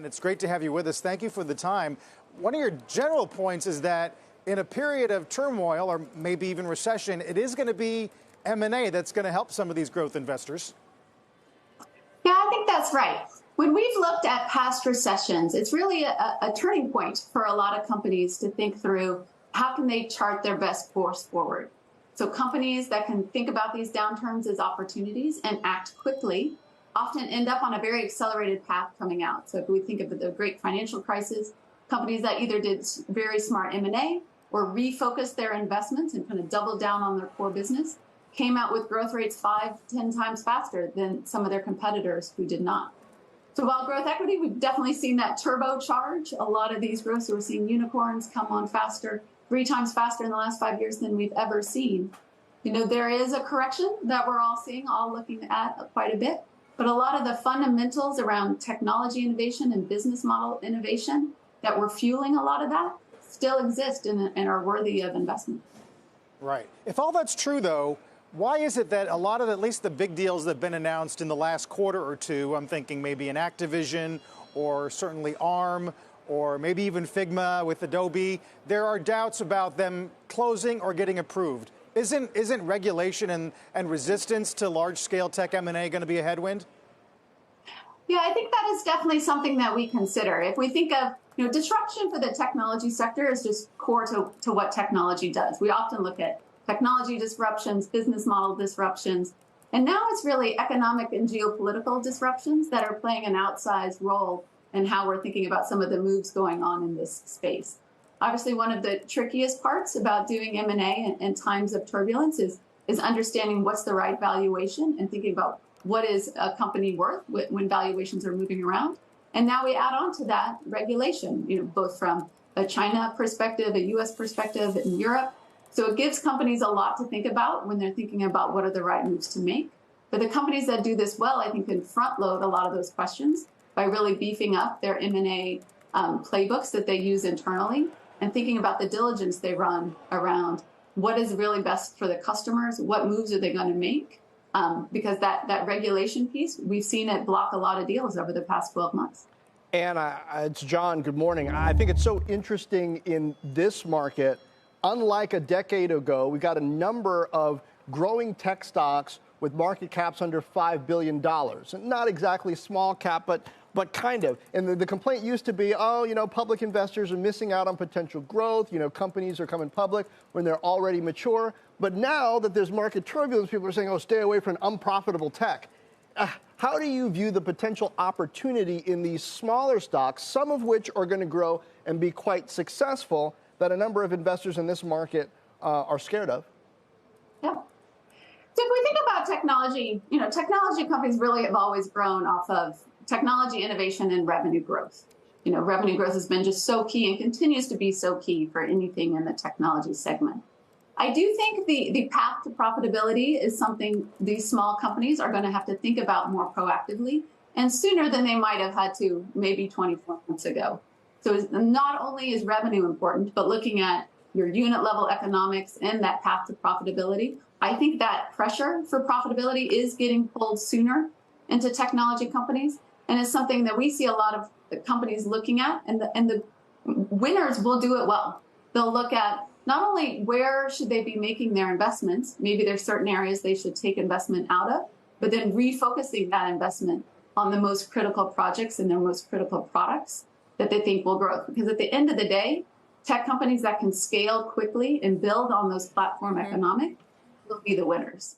Dan. It's great to have you with us. Thank you for the time. One of your general points is that in a period of turmoil or maybe even recession, it is going to be M&A that's going to help some of these growth investors. Yeah, I think that's right. When we've looked at past recessions, it's really a turning point for a lot of companies to think through how can they chart their best course forward. So companies that can think about these downturns as opportunities and act quickly often end up on a very accelerated path coming out. So if we think of the great financial crisis, companies that either did very smart M&A or refocused their investments and kind of doubled down on their core business, came out with growth rates 5 to 10 times faster than some of their competitors who did not. So while growth equity, we've definitely seen that turbocharge. A lot of these growths, we're seeing unicorns come on faster, 3 times faster in the last 5 years than we've ever seen. You know, there is a correction that we're all seeing, all looking at quite a bit. But a lot of the fundamentals around technology innovation and business model innovation that were fueling a lot of that still exist and are worthy of investment. Right. If all that's true, though, why is it that a lot of at least the big deals that have been announced in the last quarter or two, I'm thinking maybe an Activision or certainly ARM or maybe even Figma with Adobe, there are doubts about them closing or getting approved? Isn't regulation and resistance to large-scale tech M&A going to be a headwind? Yeah, I think that is definitely something that we consider. If we think of, disruption for the technology sector is just core to what technology does. We often look at technology disruptions, business model disruptions, and now it's really economic and geopolitical disruptions that are playing an outsized role in how we're thinking about some of the moves going on in this space. Obviously, one of the trickiest parts about doing M&A in times of turbulence is understanding what's the right valuation and thinking about what is a company worth when valuations are moving around. And now we add on to that regulation, both from a China perspective, a U.S. perspective, in Europe. So it gives companies a lot to think about when they're thinking about what are the right moves to make. But the companies that do this well, I think, can front load a lot of those questions by really beefing up their M&A playbooks that they use internally and thinking about the diligence they run around what is really best for the customers, what moves are they going to make, because that regulation piece, we've seen it block a lot of deals over the past 12 months. And it's John. Good morning. I think it's so interesting in this market. Unlike a decade ago, we got a number of growing tech stocks with market caps under $5 billion. And not exactly small cap, but kind of. And the complaint used to be, public investors are missing out on potential growth. Companies are coming public when they're already mature. But now that there's market turbulence, people are saying, stay away from unprofitable tech. How do you view the potential opportunity in these smaller stocks, some of which are going to grow and be quite successful, that a number of investors in this market are scared of? Yeah. So if we think about technology, technology companies really have always grown off of technology innovation and revenue growth. Revenue growth has been just so key and continues to be so key for anything in the technology segment. I do think the path to profitability is something these small companies are going to have to think about more proactively and sooner than they might have had to maybe 24 months ago. So not only is revenue important, but looking at your unit level economics and that path to profitability, I think that pressure for profitability is getting pulled sooner into technology companies. And it's something that we see a lot of the companies looking at, and the winners will do it well. They'll look at not only where should they be making their investments, maybe there's certain areas they should take investment out of, but then refocusing that investment on the most critical projects and their most critical products that they think will grow. Because at the end of the day, tech companies that can scale quickly and build on those platform economics will be the winners.